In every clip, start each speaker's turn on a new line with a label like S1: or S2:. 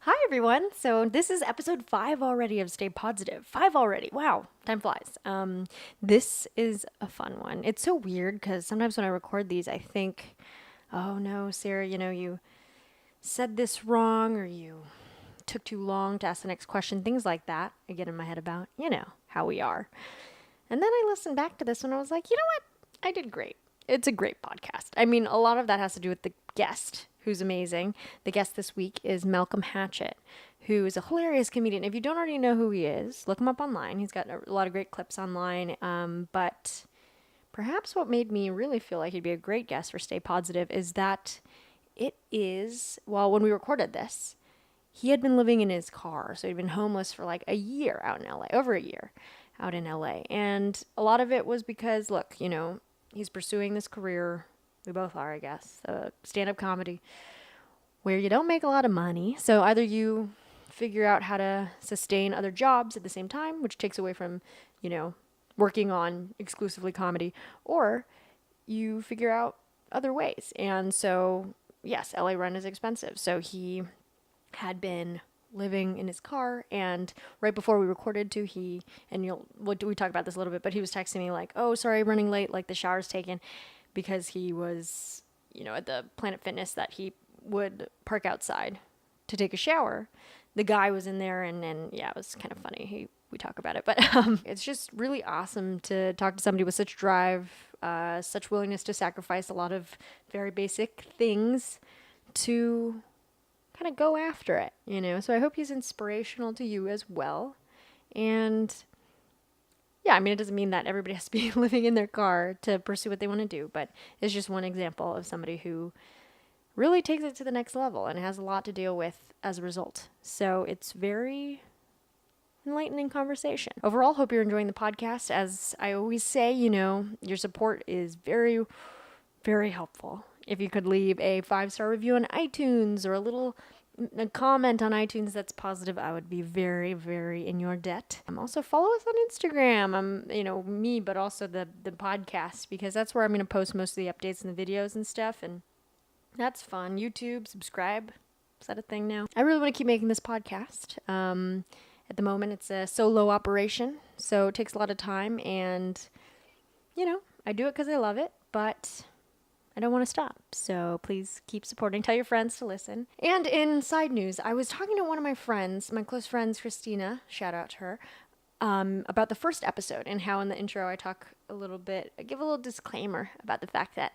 S1: Hi, everyone. So this is episode 5 already of Stay Positive. 5 already. Wow, time flies. This is a fun one. It's so weird because sometimes when I record these, I think, oh no, Sarah, you said this wrong or you took too long to ask the next question. Things like that. I get in my head about, how we are. And then I listened back to this and I was like, you know what? I did great. It's a great podcast. I mean, a lot of that has to do with the guest, who's amazing. The guest this week is Malcolm Hatchett, who is a hilarious comedian. If you don't already know who he is, look him up online. He's got a lot of great clips online. But perhaps what made me really feel like he'd be a great guest for Stay Positive is that when we recorded this, he had been living in his car. So he'd been homeless for like a year out in LA, over a year out in LA. And a lot of it was because, look, he's pursuing this career. We both are, I guess, stand-up comedy, where you don't make a lot of money. So either you figure out how to sustain other jobs at the same time, which takes away from, working on exclusively comedy, or you figure out other ways. And so, yes, LA rent is expensive. So he had been living in his car, and right before we recorded too, we talk about this a little bit, but he was texting me like, oh, sorry, running late, like the shower's taken, because he was, at the Planet Fitness that he would park outside to take a shower. The guy was in there, and it was kind of funny. We talk about it, but it's just really awesome to talk to somebody with such drive, such willingness to sacrifice a lot of very basic things to kind of go after it, So I hope he's inspirational to you as well. And yeah, I mean, it doesn't mean that everybody has to be living in their car to pursue what they want to do, but it's just one example of somebody who really takes it to the next level and has a lot to deal with as a result. So it's very enlightening conversation. Overall, hope you're enjoying the podcast. As I always say, your support is very, very helpful. If you could leave a 5-star review on iTunes or a comment on iTunes that's positive, I would be very, very in your debt. Also follow us on Instagram. Me, but also the podcast, because that's where I'm going to post most of the updates and the videos and stuff. And that's fun. YouTube, subscribe. Is that a thing now? I really want to keep making this podcast. At the moment, it's a solo operation, so it takes a lot of time. And, I do it because I love it, but I don't want to stop, so please keep supporting. Tell your friends to listen. And in side news, I was talking to one of my friends, my close friends, Christina, shout out to her, about the first episode and how in the intro I give a little disclaimer about the fact that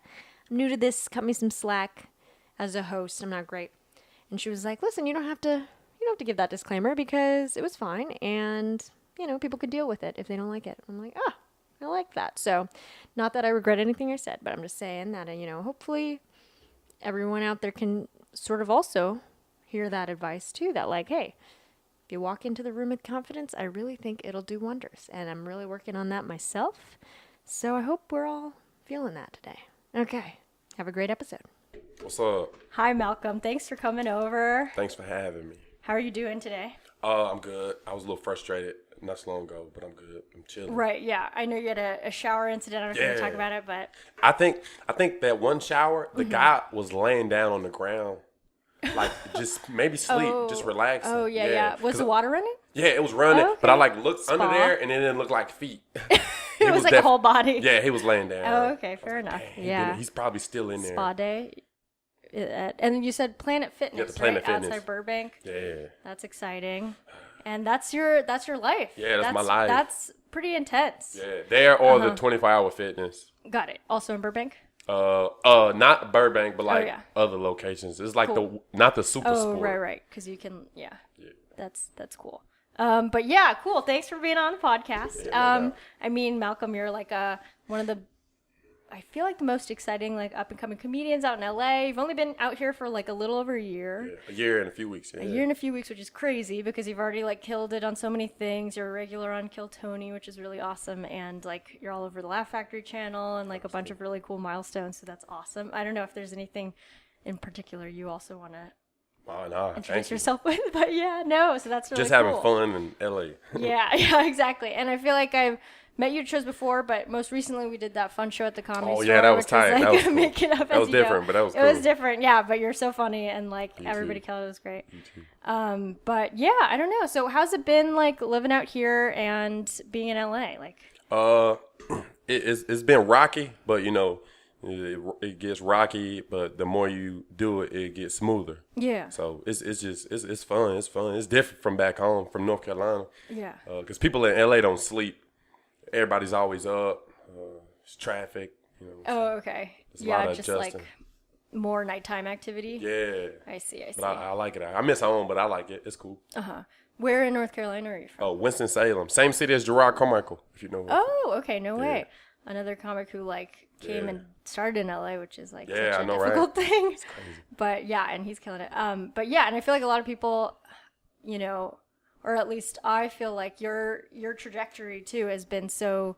S1: I'm new to this, cut me some slack as a host, I'm not great. And she was like, listen, you don't have to give that disclaimer because it was fine, and, people could deal with it if they don't like it. I'm like, I like that. So not that I regret anything I said, but I'm just saying that, hopefully everyone out there can sort of also hear that advice too, that like, hey, if you walk into the room with confidence, I really think it'll do wonders. And I'm really working on that myself. So I hope we're all feeling that today. Okay. Have a great episode.
S2: What's up?
S1: Hi, Malcolm. Thanks for coming over.
S2: Thanks for having me.
S1: How are you doing today?
S2: I'm good. I was a little frustrated not so long ago, but I'm good. I'm chilling.
S1: Right, yeah. I know you had a shower incident. I don't know if you're going to talk about it, but
S2: I think that one shower, the guy was laying down on the ground, like just maybe sleep, just relaxing.
S1: Oh, yeah. Was the water running?
S2: Yeah, it was running,
S1: Oh, okay.
S2: but I looked under there and it didn't look like feet.
S1: It was like a whole body.
S2: Yeah, he was laying down.
S1: Oh, okay, fair enough. Yeah.
S2: He's probably still in there.
S1: Spa day. And you said Planet Fitness,
S2: Yeah, the Planet
S1: right?
S2: Fitness.
S1: Outside Burbank.
S2: Yeah.
S1: That's exciting. And that's your life.
S2: Yeah, that's my life.
S1: That's pretty intense.
S2: Yeah, there or the 24-hour fitness.
S1: Got it. Also in Burbank?
S2: Not Burbank, but like
S1: yeah.
S2: other locations. It's like not the super sport.
S1: Oh, right. Because you can, yeah. That's cool. But yeah, cool. Thanks for being on the podcast.
S2: Yeah, no doubt.
S1: I mean, Malcolm, you're like one of the, I feel like the most exciting like up and coming comedians out in LA. You've only been out here for like a little over a year.
S2: Yeah, a year and a few weeks. Yeah.
S1: A year and a few weeks, which is crazy because you've already like killed it on so many things. You're a regular on Kill Tony, which is really awesome, and like you're all over the Laugh Factory channel and like a bunch of really cool milestones. So that's awesome. I don't know if there's anything in particular you also want to
S2: Oh, nah,
S1: introduce
S2: thank you.
S1: yourself with. But yeah, no. So that's really
S2: Just
S1: cool.
S2: having fun in L.A.
S1: Yeah, exactly. And I feel like I've met you at shows before, but most recently we did that fun show at the Comedy
S2: Oh,
S1: Store,
S2: yeah, that was
S1: which
S2: tight.
S1: was
S2: That
S1: like
S2: was cool.
S1: making up
S2: That
S1: as
S2: was
S1: you go.
S2: different, but that was
S1: It
S2: cool.
S1: was different, yeah. But you're so funny, and like everybody
S2: too.
S1: killed it. It was great.
S2: You too.
S1: But yeah, I don't know. So how's it been like living out here and being in LA? Like,
S2: It's been rocky, but you know, it gets rocky. But the more you do it, it gets smoother.
S1: yeah,
S2: So it's fun. It's fun. It's different from back home, from North Carolina.
S1: yeah.
S2: Because people in LA don't sleep. Everybody's always up. It's traffic. You know.
S1: Oh, okay.
S2: There's a lot
S1: Yeah,
S2: of
S1: just
S2: adjusting.
S1: like more nighttime activity.
S2: Yeah.
S1: I see.
S2: But I like it. I miss home, but I like it. It's cool.
S1: Where in North Carolina are you from?
S2: Oh, Winston-Salem. Same city as Gerard Carmichael, if you know him.
S1: Oh, okay. No way. Another comic who like came
S2: Yeah.
S1: and started in LA, which is like
S2: Yeah,
S1: such
S2: I
S1: a
S2: know, right?
S1: difficult thing.
S2: It's crazy.
S1: But yeah, and he's killing it. But yeah, and I feel like a lot of people, you know, or at least I feel like your trajectory too has been so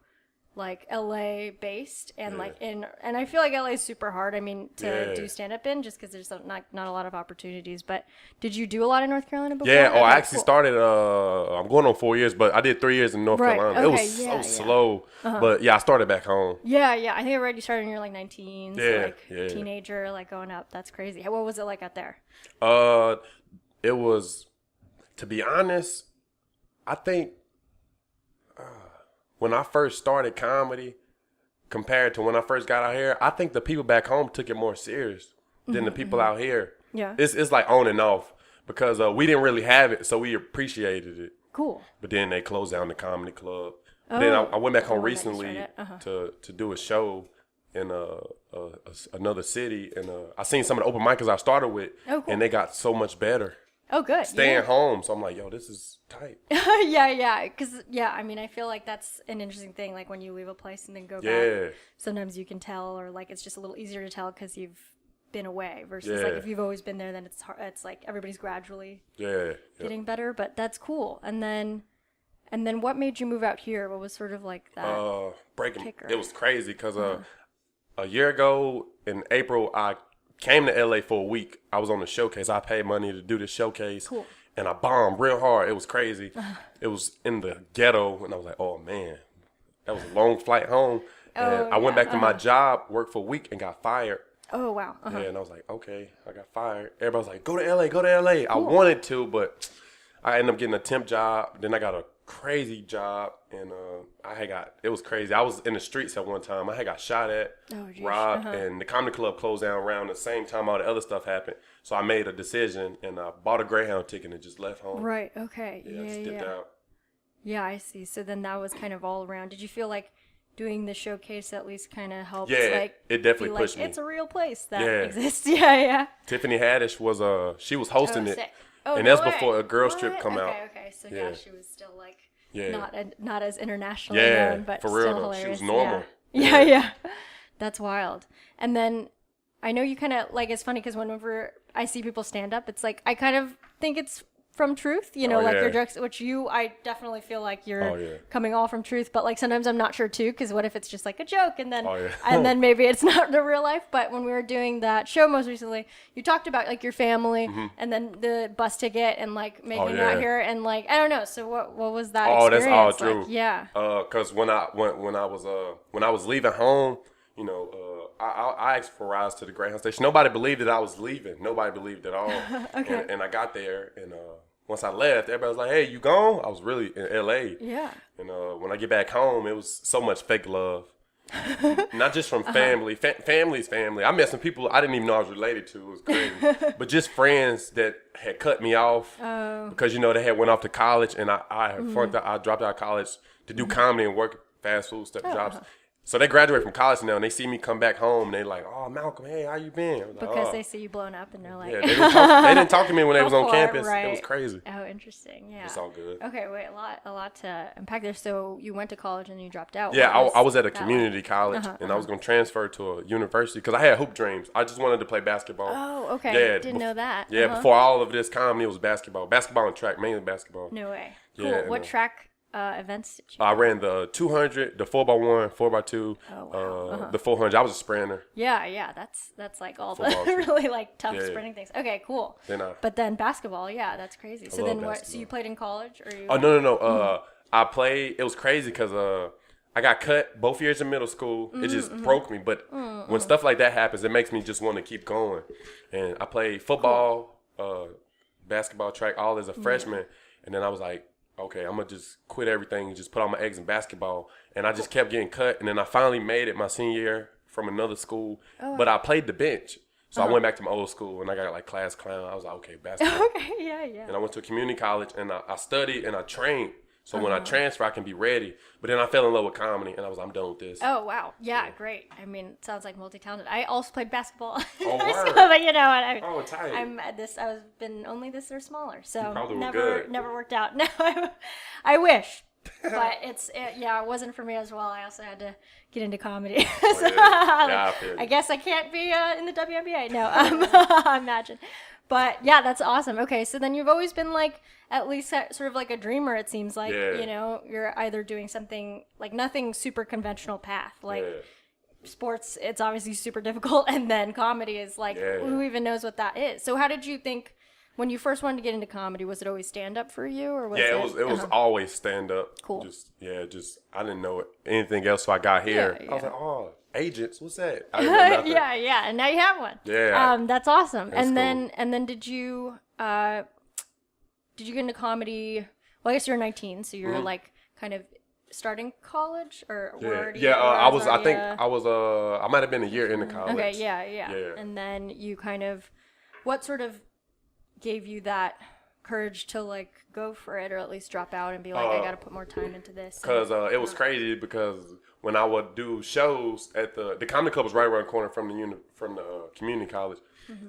S1: like LA based and like and I feel like LA is super hard. I mean to do stand up in just because there's not a lot of opportunities. But did you do a lot in North Carolina before?
S2: Yeah, I
S1: Okay,
S2: actually
S1: cool.
S2: started, I'm going on 4 years, but I did 3 years in North
S1: Right,
S2: Carolina. It
S1: okay,
S2: was
S1: yeah,
S2: so slow. But yeah, I started back home.
S1: Yeah, I think I read you started when you were like 19, so
S2: Yeah,
S1: like
S2: yeah.
S1: teenager, like going up. That's crazy. What was it like out there?
S2: It was, to be honest, I think when I first started comedy, compared to when I first got out here, I think the people back home took it more serious than the people out here.
S1: Yeah.
S2: It's like on and off because we didn't really have it, so we appreciated it.
S1: Cool.
S2: But then they closed down the comedy club. Then I went back home
S1: one that you
S2: recently
S1: started?
S2: to do a show in another city, and I seen some of the open micers I started with,
S1: Oh, cool.
S2: and they got so much better
S1: Oh, good.
S2: staying home. So I'm like, yo, this is tight.
S1: Yeah. Because, I mean, I feel like that's an interesting thing. Like when you leave a place and then go
S2: Yeah.
S1: back, sometimes you can tell, or like it's just a little easier to tell because you've been away versus like
S2: Yeah.
S1: if you've always been there, then it's hard. It's like everybody's gradually
S2: Yeah.
S1: getting better, but that's cool. And then what made you move out here? What was sort of like that?
S2: Breaking.
S1: kicker.
S2: It was crazy because a year ago in April, I came to LA for a week. I was on the showcase. I paid money to do this showcase.
S1: Cool.
S2: And I bombed real hard. It was crazy. It was in the ghetto, and I was like, oh, man. That was a long flight home. And I went back to my job, worked for a week, and got fired.
S1: Oh, wow.
S2: Yeah, and I was like, okay, I got fired. Everybody was like, go to LA, go to LA. I wanted to, but I ended up getting a temp job. Then I got a crazy job, and it was crazy. I was in the streets at one time. I had got shot at, robbed, and the comedy club closed down around the same time all the other stuff happened. So I made a decision, and I bought a Greyhound ticket and just left home.
S1: Right. Okay.
S2: Yeah, just dipped out.
S1: Yeah, I see. So then that was kind of all around. Did you feel like doing the showcase at least kind of helped?
S2: Yeah,
S1: like,
S2: it definitely
S1: be
S2: pushed
S1: like,
S2: me.
S1: It's a real place that
S2: Yeah.
S1: exists. Yeah.
S2: Tiffany Haddish was she was hosting it,
S1: Sick. Oh,
S2: and
S1: no
S2: that's
S1: way.
S2: before a girls
S1: What?
S2: trip come out.
S1: Okay. So
S2: Yeah.
S1: she was still like
S2: Yeah.
S1: not as internationally
S2: Yeah,
S1: known, but
S2: for
S1: still
S2: real though.
S1: hilarious.
S2: She was normal.
S1: Yeah. That's wild. And then I know you kind of like it's funny because whenever I see people stand up, it's like I kind of think it's from truth,
S2: Oh,
S1: like
S2: yeah.
S1: your jokes, which I definitely feel like you're
S2: Oh, yeah.
S1: coming all from truth, but like sometimes I'm not sure too, because what if it's just like a joke and then
S2: Oh, yeah.
S1: and then maybe it's not the real life. But when we were doing that show most recently, you talked about like your family and then the bus ticket and like making it out
S2: Mm-hmm. yeah.
S1: here and like I don't know. So what was that?
S2: Oh, that's all
S1: experience
S2: true.
S1: like? Yeah.
S2: Cause when I was leaving home, I asked for rides to the Greyhound station. Nobody believed that I was leaving. Nobody believed at all.
S1: Okay.
S2: And I got there, and once I left, everybody was like, "Hey, you gone?" I was really in LA.
S1: Yeah.
S2: And when I get back home, it was so much fake love. Not just from family. Family's family. I met some people I didn't even know I was related to. It was crazy. But just friends that had cut me off because, they had went off to college, and I had flunked out. I dropped out of college to do comedy and work fast food jobs. So they graduate from college now, and they see me come back home, and they like, "Oh, Malcolm, hey, how you been?" I was like,
S1: Because
S2: "Oh."
S1: they see you blown up and they're like,
S2: Yeah, they didn't talk to me when they was on
S1: Before,
S2: campus.
S1: right.
S2: It was crazy.
S1: Oh, interesting. Yeah.
S2: It's all good.
S1: Okay, wait, a lot to unpack there. So you went to college and you dropped out.
S2: Yeah,
S1: What
S2: I was at a
S1: that like?
S2: community college, and I was going to transfer to a university because I had hoop dreams. I just wanted to play basketball.
S1: Oh, okay.
S2: Yeah,
S1: Didn't know that.
S2: Yeah, before all of this comedy, it was basketball. Basketball and track, mainly basketball.
S1: No way.
S2: Yeah,
S1: Cool.
S2: and,
S1: What track events did you?
S2: I ran the 200, the 4x1, 4x2,
S1: Oh, wow.
S2: the 400. I was a sprinter.
S1: Yeah. That's like all the
S2: Football too.
S1: really like tough
S2: Yeah.
S1: sprinting things. Okay, cool.
S2: Then
S1: But then basketball, yeah, that's crazy. So
S2: love
S1: then what? So
S2: basketball.
S1: you played in college, or you?
S2: Oh, no. I played. It was crazy because I got cut both years in middle school. It just broke me. But when stuff like that happens, it makes me just want to keep going. And I played football, basketball, track, all as a freshman. And then I was like, okay, I'm going to just quit everything and just put all my eggs in basketball. And I just kept getting cut. And then I finally made it my senior year from another school. But I played the bench. So I went back to my old school and I got like class clown. I was like, okay, basketball.
S1: Okay, yeah.
S2: And I went to a community college and I studied and I trained. So when I transfer, I can be ready. But then I fell in love with comedy and I'm done with this.
S1: Oh, wow. Yeah, great. I mean, it sounds like multi-talented. I also played basketball.
S2: Oh,
S1: So,
S2: word.
S1: but you know,
S2: Oh, tight.
S1: I was been only this or smaller. So
S2: probably were
S1: never
S2: good.
S1: never worked out. No, I wish. But it wasn't for me as well. I also had to get into comedy. So,
S2: Yeah, I feel you.
S1: I guess I can't be in the WNBA. No, I imagine. But yeah, that's awesome. Okay, so then you've always been like at least sort of like a dreamer. It seems like
S2: Yeah.
S1: you know you're either doing something like nothing super conventional path like.
S2: Yeah.
S1: Sports, it's obviously super difficult, and then comedy is like who even knows what that is. So how did you think when you first wanted to get into comedy? Was it always stand up for you, or was
S2: Yeah, it was always stand up.
S1: Cool.
S2: Just I didn't know anything else, so I got here.
S1: Yeah,
S2: I was like, oh, agents, what's that? I didn't know nothing.
S1: yeah, and now you have one.
S2: Yeah.
S1: That's awesome.
S2: That's
S1: and
S2: cool.
S1: then did you get into comedy? Well, I guess you're 19, so you're like kind of starting college, or were already-
S2: Yeah,
S1: or
S2: I was. I
S1: already,
S2: think I was. I might have been a year into college.
S1: Okay, yeah.
S2: Yeah.
S1: And then you kind of, what sort of gave you that courage to like go for it, or at least drop out and be like, I got to put more time into this?
S2: Because it was crazy because when I would do shows at the comedy club was right around the corner from the community college.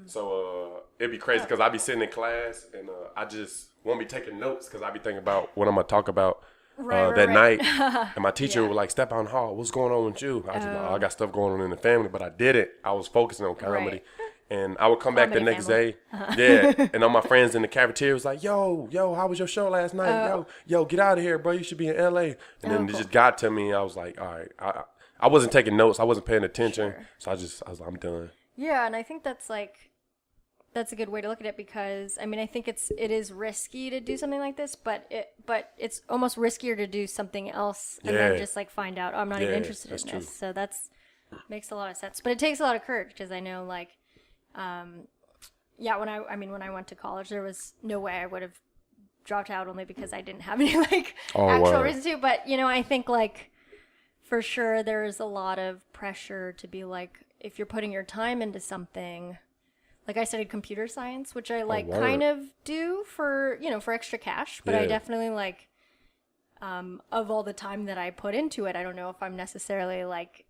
S2: So it'd be crazy because I'd be sitting in class and I just won't be taking notes because I'd be thinking about what I'm gonna talk about that night. And my teacher would like, step out in the hall. What's going on with you? I was like, I got stuff going on in the family, but I didn't. I was focusing on comedy.
S1: Right.
S2: And I would come back the
S1: Comedy
S2: next
S1: family.
S2: day. Yeah. And all my friends in the cafeteria was like, yo, how was your show last night? Yo, get out of here, bro. You should be in LA. And then it just got to me. I was like, all right. I wasn't taking notes. I wasn't paying attention.
S1: Sure.
S2: So I was like, I'm done.
S1: Yeah, and I think that's a good way to look at it, because I mean I think it is risky to do something like this, but it's almost riskier to do something else and then just like find out, I'm not even interested in this.
S2: true.
S1: So that's makes a lot of sense. But it takes a lot of courage, because I know like when I went to college, there was no way I would have dropped out, only because I didn't have any like actual
S2: word.
S1: reason to. But you know, I think like for sure there is a lot of pressure to be like, if you're putting your time into something. Like I studied computer science, which I like kind of do for extra cash, but I definitely like of all the time that I put into it, I don't know if I'm necessarily like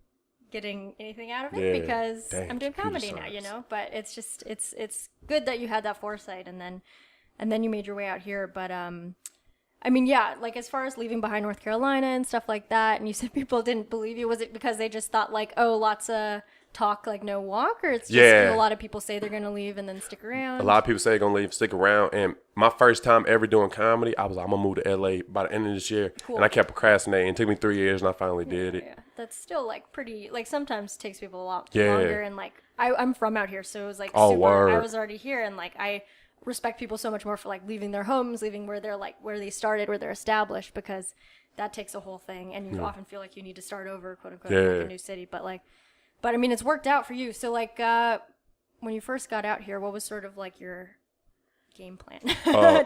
S1: getting anything out of it, because I'm doing comedy now, you know. But it's just it's good that you had that foresight, and then you made your way out here. But I mean, yeah, like as far as leaving behind North Carolina and stuff like that, and you said people didn't believe you. Was it because they just thought like, oh, lots of talk, like no walk, or it's just a lot of people say they're gonna leave and then stick around?
S2: A lot of people say they're gonna leave, stick around. And my first time ever doing comedy, I was like, I'm gonna move to LA by the end of this year.
S1: Cool.
S2: And I kept procrastinating. It took me 3 years and I finally did it.
S1: Yeah, that's still like pretty, like sometimes takes people a lot
S2: Yeah.
S1: longer, and like I'm from out here, so it was like
S2: Oh,
S1: super,
S2: word.
S1: I was already here, and like I respect people so much more for like leaving their homes, leaving where they're like where they started, where they're established, because that takes a whole thing, and you often feel like you need to start over, quote unquote, in like a new city. But I mean, it's worked out for you. So like when you first got out here, what was sort of like your game plan?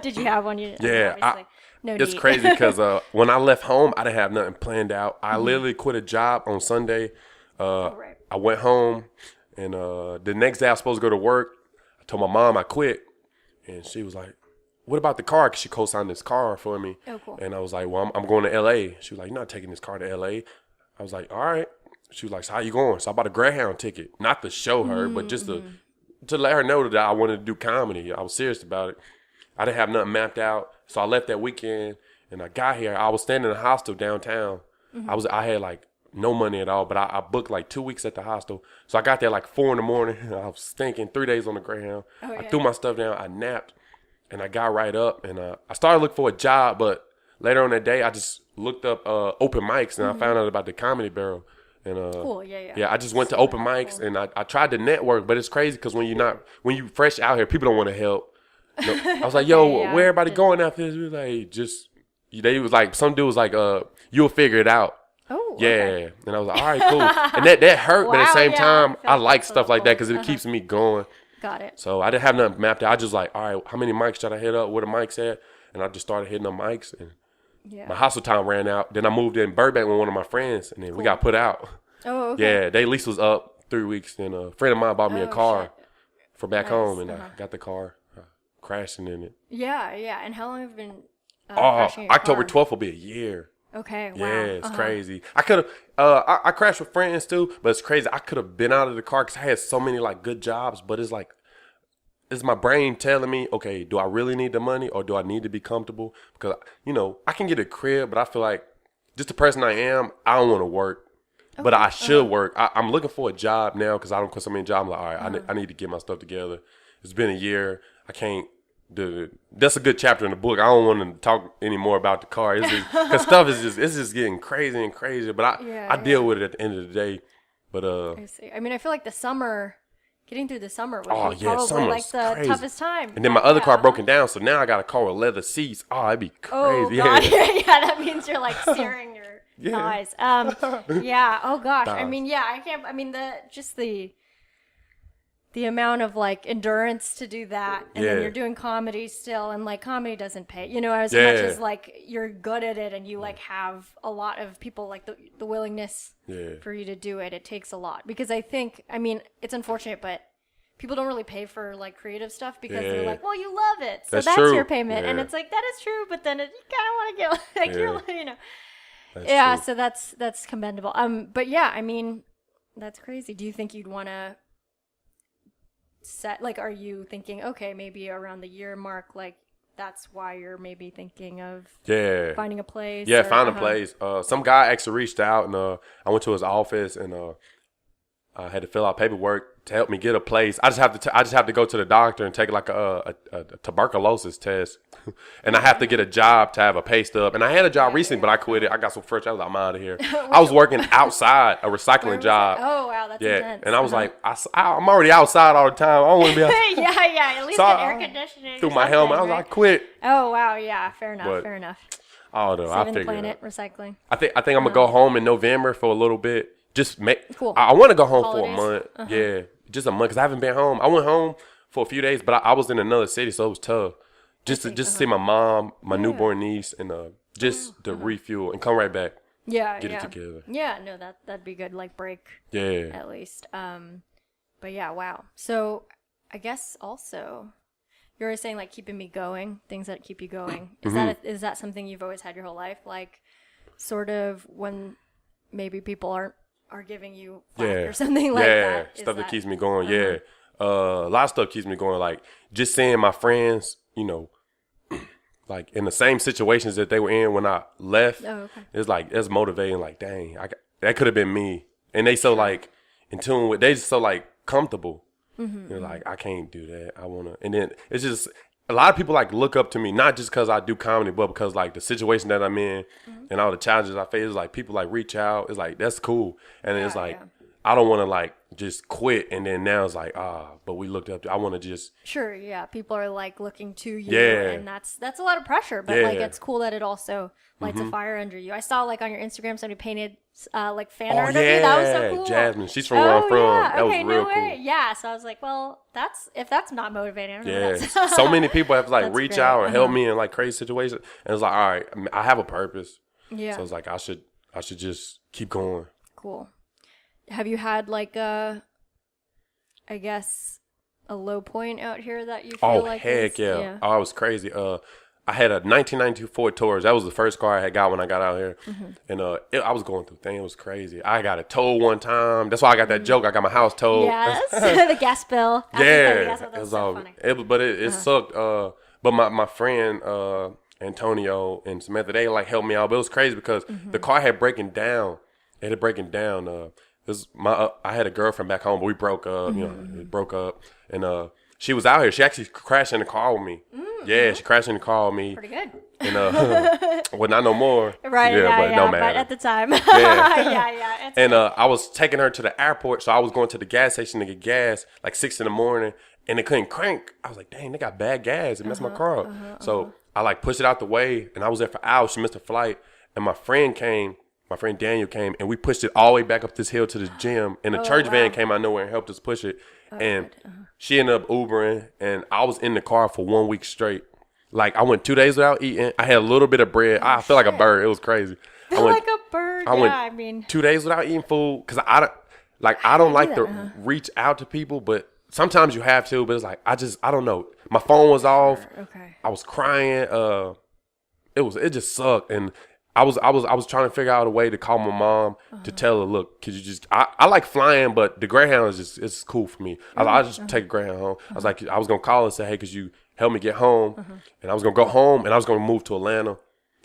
S1: Did you have one?
S2: It's crazy because when I left home, I didn't have nothing planned out. I literally quit a job on Sunday.
S1: Right.
S2: I went home, and the next day I was supposed to go to work. I told my mom I quit, and she was like, what about the car? Because she co-signed this car for me.
S1: Oh, cool.
S2: And I was like, well, I'm going to L.A. She was like, you're not taking this car to L.A. I was like, all right. She was like, so how you going? So I bought a Greyhound ticket, not to show her, but just to let her know that I wanted to do comedy. I was serious about it. I didn't have nothing mapped out. So I left that weekend, and I got here. I was staying in a hostel downtown. I had like no money at all, but I booked like 2 weeks at the hostel. So I got there like 4 a.m. I was stinking, 3 days on the Greyhound. I threw my stuff down. I napped, and I got right up, and I started looking for a job, but later on that day, I just looked up open mics, and I found out about the Comedy Barrel. And
S1: Cool. Yeah.
S2: yeah, I just went to open mics, and I tried to network, but it's crazy because when you fresh out here, people don't want to help. No, I was like, yo,
S1: Okay, yeah.
S2: where everybody going after this? We was like, they was like, some dude was like, you'll figure it out.
S1: Oh.
S2: Yeah,
S1: Okay.
S2: and I was like, all right, cool. And that hurt, but at the
S1: Wow,
S2: same
S1: yeah,
S2: time,
S1: I
S2: I
S1: felt
S2: like
S1: that's so
S2: stuff like that
S1: cool.
S2: because it keeps me going.
S1: Got it.
S2: So I didn't have nothing mapped out. I just like, all right, how many mics should I hit up? Where the mics at? And I just started hitting the mics, and
S1: Yeah.
S2: my hustle time ran out. Then I moved in Burbank with one of my friends, and then we got put out.
S1: Oh. Okay.
S2: Yeah, they lease was up 3 weeks. Then a friend of mine bought me a
S1: Oh,
S2: car
S1: shit.
S2: for back
S1: Nice,
S2: home, and I got the car, crashing in it.
S1: Yeah. Yeah. And how long have you been?
S2: Oh,
S1: crashing your
S2: October
S1: car?
S2: 12th will be a year.
S1: Okay. Wow.
S2: Yeah, it's crazy. I could have, I crashed with friends too, but it's crazy. I could have been out of the car because I had so many like good jobs, but it's like, it's my brain telling me, okay, do I really need the money or do I need to be comfortable? Because, I can get a crib, but I feel like just the person I am, I don't want to work, but I should work. I'm looking for a job now because I don't quit so many jobs. I'm like, all right, I need to get my stuff together. It's been a year. I can't. That's a good chapter in the book. I don't want to talk anymore about the car. Because stuff is just getting crazy and crazier. But I deal with it at the end of the day. But
S1: I see. I mean, I feel like getting through the summer would be
S2: summer's
S1: probably like the
S2: crazy.
S1: toughest time.
S2: And then my other car broken down, so now I got a car with leather seats. Oh, it'd be
S1: Oh
S2: crazy.
S1: God.
S2: Yeah.
S1: Yeah, that means you're like searing your thighs. Yeah. Oh gosh. I
S2: Thighs.
S1: mean, yeah. I can't. I mean, the amount of like endurance to do that, and then
S2: Yeah.
S1: you're doing comedy still, and like comedy doesn't pay. As
S2: Yeah.
S1: much as like you're good at it, and you like have a lot of people like the willingness
S2: Yeah.
S1: for you to do it. It takes a lot because I mean, it's unfortunate, but people don't really pay for like creative stuff because they're
S2: Yeah.
S1: like, well, you love it, so
S2: That's
S1: that's
S2: true.
S1: your payment, and
S2: Yeah.
S1: it's like that is true, but then you kind of want to get like
S2: Yeah. That's
S1: yeah.
S2: true.
S1: So that's commendable. But yeah, I mean, that's crazy. Do you think you'd want to are you thinking, okay, maybe around the year mark, like that's why you're maybe thinking of
S2: Yeah.
S1: finding a place?
S2: Yeah,
S1: or-
S2: found a place. Some guy actually reached out, and I went to his office, and I had to fill out paperwork to help me get a place. I just have to go to the doctor and take like a tuberculosis test, and I have to get a job to have a pay stub. And I had a job recently, but I quit it. I got so frustrated. I was like, I'm out of here. I was working outside a
S1: Where
S2: recycling
S1: was
S2: job.
S1: that? Oh wow, that's
S2: Yeah,
S1: intense.
S2: and I was like, I'm already outside all the time. I don't want to be outside.
S1: yeah. At least
S2: So
S1: get
S2: I-
S1: air conditioning.
S2: Through
S1: or
S2: my helmet, I was
S1: something,
S2: like,
S1: right?
S2: I quit.
S1: Oh wow, yeah, fair enough,
S2: But-
S1: fair enough.
S2: Oh no, I
S1: Saving the
S2: figured it
S1: planet,
S2: out.
S1: recycling.
S2: I think I'm gonna go home in November for a little bit. Just make.
S1: Cool.
S2: I want to go home
S1: Holidays?
S2: for a month. Yeah, just a month because I haven't been home. I went home for a few days, but I was in another city, so it was tough. Just to see my mom, my newborn niece, and just to refuel and come right back.
S1: Yeah,
S2: Get
S1: yeah.
S2: it together.
S1: Yeah, no, that'd be good. Like break
S2: Yeah.
S1: at least. But yeah, wow. So I guess also you were saying like keeping me going, things that keep you going. Is that something you've always had your whole life? Like sort of when maybe people are giving you flack or something like that. Is
S2: Stuff that keeps me going. Yeah. A lot of stuff keeps me going. Like just seeing my friends, like in the same situations that they were in when I left.
S1: Oh, okay.
S2: It's like it's motivating. Like, dang, that could have been me. And they so like in tune with. They just so like comfortable. They're like, I can't do that. I wanna. And then it's just a lot of people like look up to me, not just because I do comedy, but because like the situation that I'm in and all the challenges I face. Like people like reach out. It's like that's cool. And it's like I don't want to like just quit. And then now it's like but we looked up to. I want to just.
S1: Sure, yeah. People are like looking to you,
S2: Yeah.
S1: and that's a lot of pressure. But like, it's cool that it also lights a fire under you. I saw like on your Instagram somebody painted like fan art of you. That was so cool.
S2: Jasmine. She's from where I'm from.
S1: Yeah.
S2: That
S1: Okay,
S2: was real
S1: no way.
S2: cool.
S1: Yeah. So I was like, well, if that's not motivating, I don't know
S2: Yeah,
S1: what that's.
S2: so many people have like
S1: That's
S2: reach
S1: great.
S2: out or help me in like crazy situations, and it's like, all right, I have a purpose.
S1: Yeah.
S2: So it's like I should just keep going.
S1: Cool. Have you had like I guess a low point out here that you feel
S2: Oh
S1: like
S2: heck
S1: is,
S2: yeah! Oh, it was crazy. I had a 1992 Ford Taurus. That was the first car I had got when I got out here, and I was going through things. It was crazy. I got it towed one time. That's why I got that joke. I got my house towed.
S1: Yes, the gas bill. After you pay the gas bill,
S2: it
S1: that's
S2: was
S1: so
S2: all.
S1: funny.
S2: It sucked. But my friend Antonio and Samantha, they like helped me out. But it was crazy because the car had breaking down. It had breaking down. I had a girlfriend back home, but we broke up. We broke up, and she was out here. She actually crashed in the car with me, Yeah, she crashed in the car with me.
S1: Pretty good.
S2: And well, not no more.
S1: Right.
S2: Yeah, but no matter.
S1: But at the time.
S2: Yeah.
S1: Yeah. It's
S2: And I was taking her to the airport, so I was going to the gas station to get gas, like 6 a.m, and it couldn't crank. I was like, dang, they got bad gas. It messed my car up. So I like pushed it out the way, and I was there for hours. She missed her flight, and my friend Daniel came, and we pushed it all the way back up this hill to the gym. And the church van came out of nowhere and helped us push it. And she ended up Ubering, and I was in the car for 1 week straight. Like, I went 2 days without eating. I had a little bit of bread. I felt like a bird. It was crazy.
S1: Like a bird. I mean,
S2: 2 days without eating food because I don't like to reach out to people, but sometimes you have to. But it's like I don't know. My phone was off.
S1: Okay.
S2: I was crying. It just sucked, and I was trying to figure out a way to call my mom to tell her, look, could you just I like flying, but the Greyhound is it's cool for me. I'll just take a Greyhound home. I was like, I was gonna call and say, hey, could you help me get home? And I was gonna go home, and I was gonna move to Atlanta.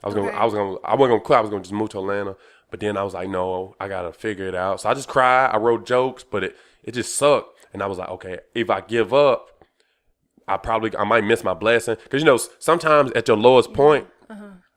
S2: I wasn't gonna quit. I was gonna just move to Atlanta. But then I was like, no, I gotta figure it out. So I just cried. I wrote jokes, but it just sucked. And I was like, okay, if I give up, I might miss my blessing. Because sometimes at your lowest point,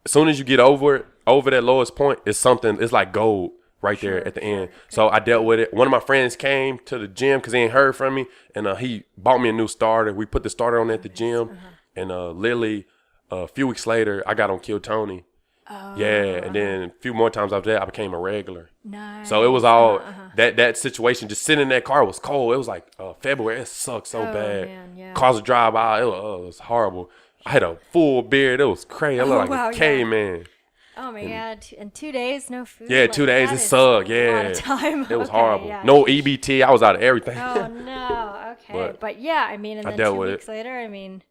S2: as soon as you get over that lowest point, it's like gold right there at the end. So I dealt with it. One of my friends came to the gym because he ain't heard from me, and he bought me a new starter. We put the starter on at the gym, and literally a few weeks later, I got on Kill Tony. And then a few more times after that, I became a regular.
S1: Nice.
S2: So it was all that situation. Just sitting in that car was cold. It was like February. It sucked so bad.
S1: Man, yeah.
S2: Cars would drive by. It was horrible. I had a full beard. It was crazy. I looked like a caveman.
S1: Oh my God! In 2 days, no food.
S2: Yeah, 2 days. It sucked. Yeah,
S1: a lot of time.
S2: It was horrible. Yeah. No EBT. I was out of everything.
S1: Oh no. Okay, but yeah, I mean, and then 2 weeks later, I mean,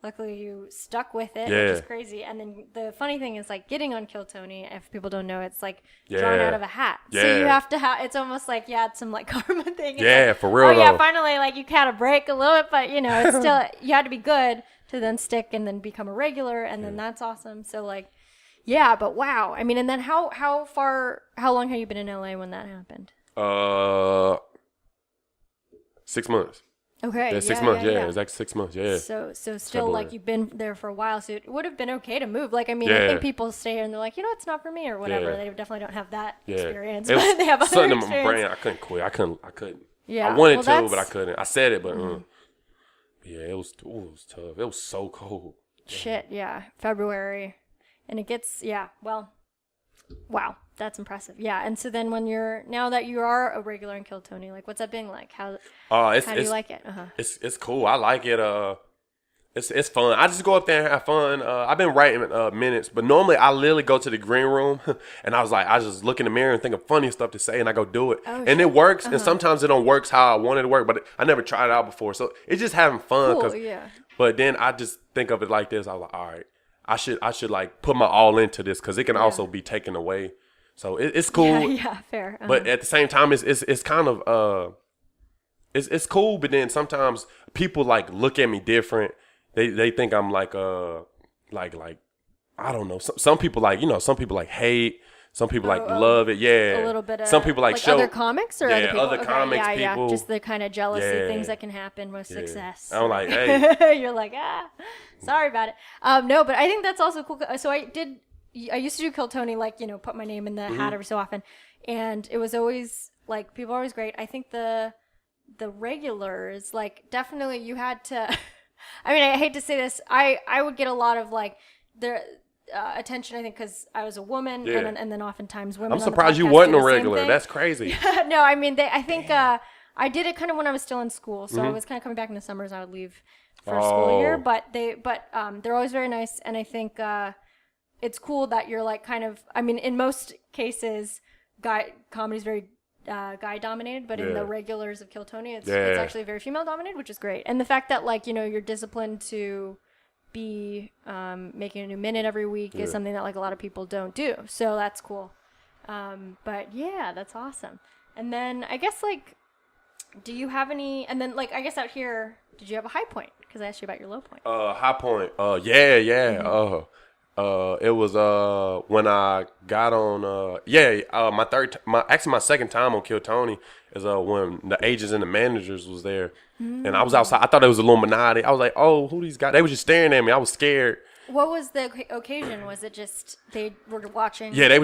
S1: luckily you stuck with it, which is crazy. And then the funny thing is, like, getting on Kill Tony, if people don't know, it's like drawn out of a hat.
S2: Yeah.
S1: So you have to it's almost like you had some like karma thing.
S2: Yeah,
S1: like,
S2: for real.
S1: Oh yeah, finally, like you had a break a little bit, but it's still you had to be good to then stick and then become a regular, and then that's awesome. So like. Yeah, but wow. I mean, and then how long have you been in LA when that happened?
S2: 6 months.
S1: Okay.
S2: Yeah, 6 months. Yeah, it was like 6 months. Yeah.
S1: So still February. Like you've been there for a while, so it would have been okay to move. Like, I mean, I think people stay here and they're like, it's not for me or whatever. They definitely don't have that experience, but they have other
S2: something
S1: experience.
S2: in my brain. I couldn't quit. I couldn't.
S1: Yeah.
S2: I wanted to, but I couldn't. I said it, but yeah, it was tough. It was so cold.
S1: Shit. Yeah. February. And it gets, wow, that's impressive. Yeah, and so then now that you are a regular in Kill Tony, like, what's that been like? How do you like it?
S2: It's cool. I like it. It's fun. I just go up there and have fun. I've been writing minutes, but normally I literally go to the green room, and I just look in the mirror and think of funny stuff to say, and I go do it. Oh, and it works, and sometimes it don't work how I wanted it to work, but I never tried it out before. So it's just having fun.
S1: Cool, yeah.
S2: But then I just think of it like this. I was like, all right. I should like put my all into this because it can also be taken away. So it's cool.
S1: Yeah, fair.
S2: But at the same time, it's kind of it's cool. But then sometimes people like look at me different. They think I'm like I don't know. Some people like some people like hate. Some people love it. Yeah,
S1: a little bit.
S2: Some people like show
S1: other comics or other people.
S2: Other comics people.
S1: Yeah, just the kind of jealousy things that can happen with success.
S2: I'm like, hey,
S1: you're like, sorry about it. No, but I think that's also cool. So I used to do Kill Tony, like put my name in the hat every so often, and it was always like people are always great. I think the regulars, like, definitely you had to. I mean, I hate to say this, I would get a lot of like their. Attention, I think, because I was a woman, and then oftentimes women.
S2: I'm surprised you weren't a regular. That's crazy.
S1: No, I mean, I think I did it kind of when I was still in school, so I was kind of coming back in the summers. I would leave for a school year, but they're always very nice, and I think it's cool that you're like kind of. I mean, in most cases, comedy's very guy dominated, but in the regulars of Kill Tony, it's actually very female dominated, which is great. And the fact that like you're disciplined to be making a new minute every week is something that like a lot of people don't do, so that's cool. But yeah, that's awesome. And then I guess like, do you have any? And then like I guess out here, did you have a high point? Because I asked you about your low point.
S2: High point. Yeah. It was when I got on my second time on Kill Tony is when the agents and the managers was there, and I was outside. I thought it was Illuminati. I was like, oh, who these guys? They were just staring at me. I was scared.
S1: What was the occasion? Was it just they were watching?
S2: Yeah, they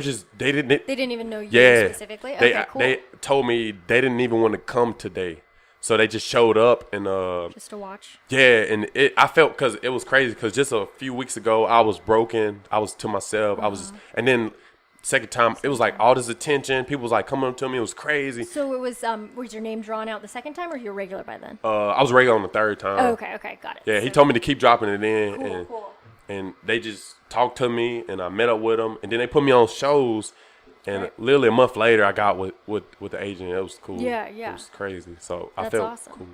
S1: didn't even know you specifically. Okay, cool.
S2: They told me they didn't even want to come today. So they just showed up and
S1: just to watch.
S2: Yeah, and I felt because it was crazy because just a few weeks ago I was broken. I was to myself. I was, and then second time it was like all this attention. People was like coming up to me. It was crazy.
S1: So it was your name drawn out the second time, or you were regular by then?
S2: I was regular on the third time.
S1: Oh, okay, got it.
S2: Yeah,
S1: so
S2: he told me to keep dropping it in,
S1: cool.
S2: And they just talked to me, and I met up with them, and then they put me on shows. And literally a month later, I got with the agent. It was cool.
S1: Yeah.
S2: It was crazy. So
S1: That's
S2: I felt
S1: awesome.
S2: cool.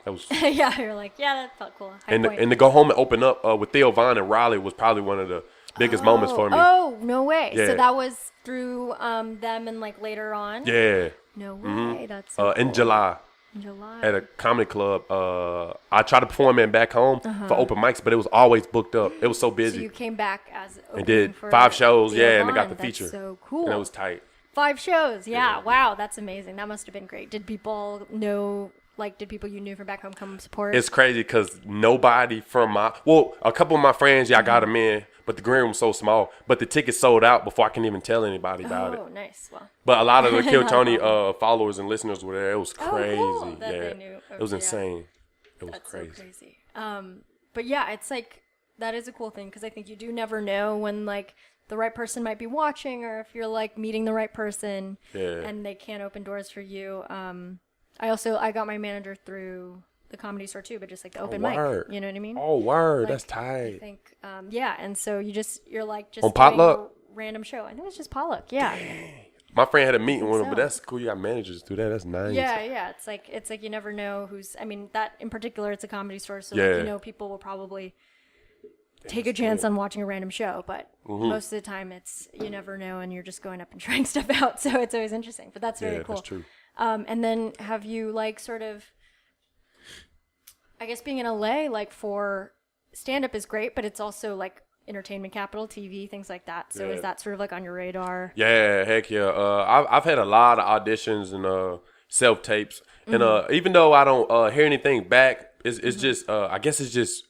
S2: That was
S1: yeah, you're like, yeah, that felt cool.
S2: And to go home and open up with Theo Von and Raleigh was probably one of the biggest moments for me.
S1: Oh, no way.
S2: Yeah.
S1: So that was through them and like later on?
S2: Yeah.
S1: No way. That's so
S2: In
S1: cool.
S2: July. At a comedy club. I tried to perform in back home for open mics, but it was always booked up. It was so busy.
S1: So you came back as
S2: and did
S1: for
S2: 5 shows,
S1: Theo
S2: and I got the
S1: Von.
S2: feature.
S1: That's so cool.
S2: And it was tight.
S1: 5 shows. Yeah. Wow. That's amazing. That must have been great. Did people know, like, did people you knew from back home come support?
S2: It's crazy because nobody from a couple of my friends, I got them in, but the green room was so small. But the tickets sold out before I can even tell anybody about it.
S1: Oh, nice. Well,
S2: But a lot of the Kill Tony followers and listeners were there. It was crazy.
S1: Cool that they knew.
S2: It was insane. It was
S1: That's
S2: crazy.
S1: so crazy. But yeah, it's like, that is a cool thing because I think you do never know when, like, the right person might be watching or if you're, like, meeting the right person and they can't open doors for you. I got my manager through the Comedy Store too, but just like the open mic. You know what I mean?
S2: Oh, word.
S1: Like,
S2: that's tight.
S1: I think, and so you're like just
S2: on
S1: doing
S2: Potluck?
S1: a random show. I think it's just Potluck. Yeah.
S2: My friend had a meeting with him, but that's cool. You got managers do that. That's nice.
S1: Yeah. It's like you never know who's. I mean, that in particular, it's a Comedy Store, so like, people will probably take a chance on watching a random show, but most of the time it's you never know, and you're just going up and trying stuff out. So it's always interesting. But that's very cool.
S2: That's true.
S1: And then have you like sort of, I guess being in LA, like for stand-up is great, but it's also like entertainment capital, TV, things like that. So is that sort of like on your radar?
S2: Yeah, heck yeah. I've had a lot of auditions and self-tapes. And even though I don't hear anything back, it's just, I guess it's just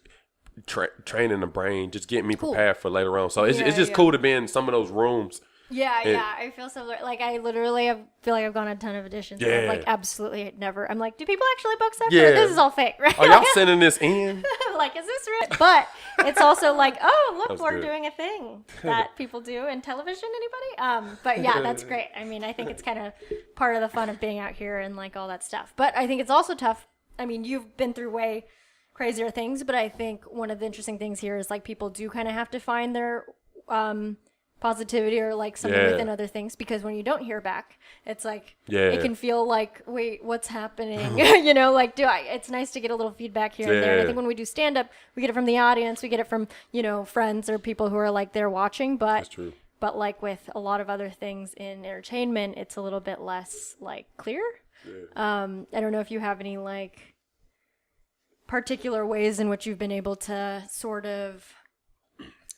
S2: training the brain, just getting me prepared for later on. So it's just cool to be in some of those rooms.
S1: Yeah, I feel so like I literally feel like I've gone on a ton of auditions.
S2: Yeah.
S1: I've like absolutely never. I'm like, do people actually book stuff?
S2: Yeah.
S1: This is all fake, right?
S2: Are y'all sending this in?
S1: Like, is this real? But it's also like, oh, look, we're
S2: good.
S1: doing a thing that people do in television. Anybody? But yeah, that's great. I mean, I think it's kind of part of the fun of being out here and like all that stuff. But I think it's also tough. I mean, you've been through way crazier things, but I think one of the interesting things here is like people do kind of have to find their positivity or like something within other things, because when you don't hear back, it's like it can feel like, wait, what's happening? You know, like it's nice to get a little feedback here and there. And I think when we do stand up, we get it from the audience, we get it from, you know, friends or people who are like there watching, but like with a lot of other things in entertainment, it's a little bit less like clear. I don't know if you have any like particular ways in which you've been able to sort of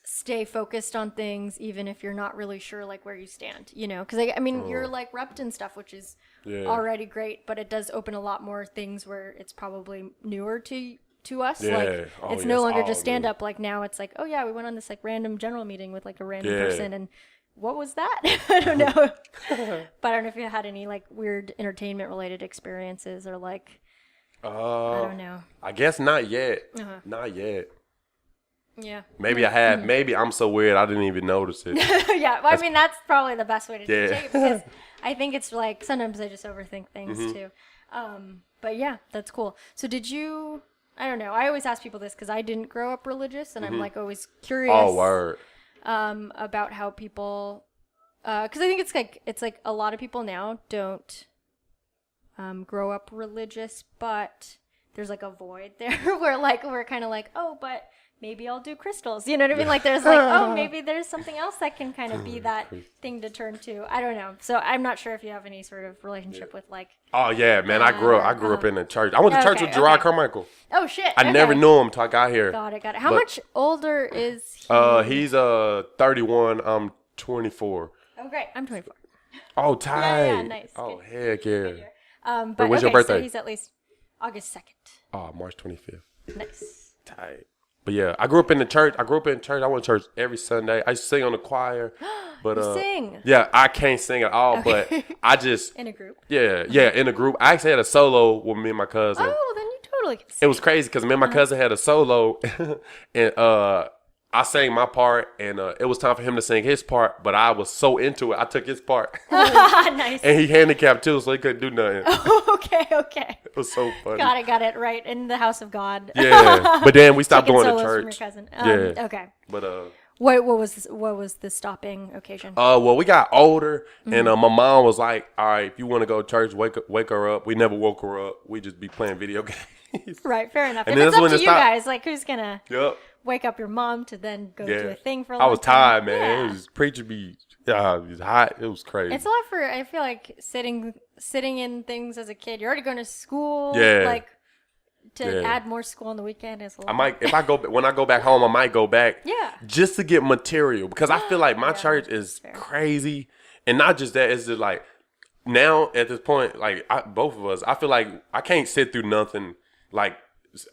S1: stay focused on things even if you're not really sure like where you stand, you know, because I mean you're like repped and stuff, which is already great, but it does open a lot more things where it's probably newer to us. Like it's no longer just stand up. Like now it's like, oh yeah, we went on this like random general meeting with like a random person, and what was that? I don't know. But I don't know if you had any like weird entertainment related experiences or like I don't know.
S2: I guess not yet. Not yet.
S1: Yeah.
S2: Maybe I have. Maybe I'm so weird I didn't even notice it.
S1: Yeah. Well, I mean, that's probably the best way to take it, because I think it's like sometimes I just overthink things too. But yeah, that's cool. So did you, I don't know. I always ask people this because I didn't grow up religious, and I'm like always curious about how people, because I think it's like a lot of people now don't grow up religious, but there's like a void there where like we're kind of like, oh, but maybe I'll do crystals. You know what I mean? Like there's like, oh, maybe there's something else that can kind of be that thing to turn to. I don't know. So I'm not sure if you have any sort of relationship with like.
S2: Oh yeah, man. I grew up in the church. I went to church with Gerard Carmichael.
S1: Oh shit.
S2: I never knew him till I got here.
S1: Got it. How much older is he?
S2: He's 31. I'm 24.
S1: Oh great. I'm 24.
S2: Oh, tight.
S1: Yeah, nice.
S2: Oh, heck yeah.
S1: But
S2: when's your birthday?
S1: So he's at least August 2nd.
S2: Oh, March 25th.
S1: Nice.
S2: Tight. But yeah, I grew up in the church. I went to church every Sunday. I used to sing on the choir. But
S1: you sing?
S2: Yeah, I can't sing at all, but I just
S1: in a group.
S2: Yeah, in a group. I actually had a solo with me and my cousin.
S1: Oh, then you totally can sing.
S2: It was crazy because me and my cousin had a solo, and I sang my part, and it was time for him to sing his part, but I was so into it, I took his part.
S1: Nice.
S2: And he handicapped too, so he couldn't do nothing.
S1: Okay.
S2: It was so funny.
S1: Got it. Right, in the house of God.
S2: Yeah, but then we stopped going to
S1: solos
S2: church.
S1: From your cousin.
S2: Yeah.
S1: Okay.
S2: But
S1: what was the stopping occasion?
S2: Well, we got older, and my mom was like, "All right, if you want to go to church, wake her up." We never woke her up. We just be playing video games.
S1: Right, fair enough.
S2: And
S1: if it's
S2: then
S1: up to you guys, like who's gonna wake up your mom to then go do a thing for a long time?
S2: I was tired, man.
S1: Yeah.
S2: It was preacher be it was hot. It was crazy.
S1: It's a lot for. I feel like sitting in things as a kid. You're already going to school.
S2: Yeah.
S1: Like to add more school on the weekend is a lot.
S2: I might when I go back home, I might go back.
S1: Yeah.
S2: Just to get material because I feel like my church is crazy, and not just that. It's just like now at this point, like both of us, I feel like I can't sit through nothing. Like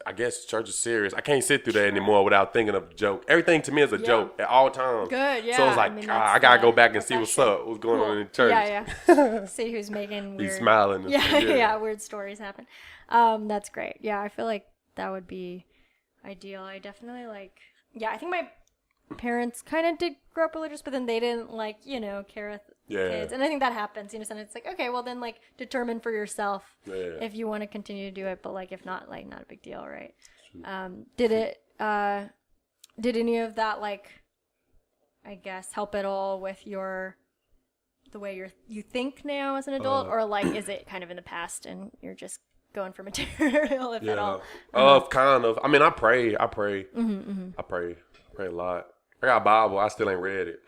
S2: I guess church is serious. I can't sit through that anymore without thinking of a joke. Everything to me is a joke at all times.
S1: Good, yeah.
S2: So it's like I gotta go back and see what's going on in church.
S1: Yeah. See who's making weird.
S2: He's smiling.
S1: Yeah. Weird stories happen. That's great. Yeah, I feel like that would be ideal. I definitely like. Yeah, I think my parents kind of did grow up religious, but then they didn't care with kids, and I think that happens. So it's like, okay, well then determine for yourself if you want to continue to do it, but if not, not a big deal, right? Did any of that I guess help at all with the way you think now as an adult, or is it kind of in the past and you're just going for material at all?
S2: Kind of. I mean, I pray. I pray a lot. I got a Bible. I still ain't read it.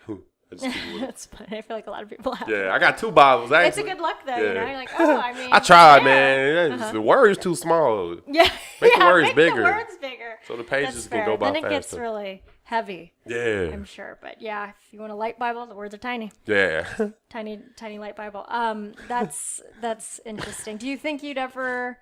S1: That's funny. I feel like a lot of people have.
S2: Yeah, I got 2 Bibles. Actually.
S1: It's a good luck though, You're like, I mean.
S2: I tried, man. The word's too small.
S1: Yeah.
S2: Make the words bigger.
S1: The words bigger.
S2: So the pages can go by faster.
S1: Then it gets really heavy.
S2: Yeah.
S1: I'm sure, but yeah, if you want a light Bible, the words are tiny.
S2: Yeah.
S1: Tiny light Bible. That's interesting. Do you think you'd ever?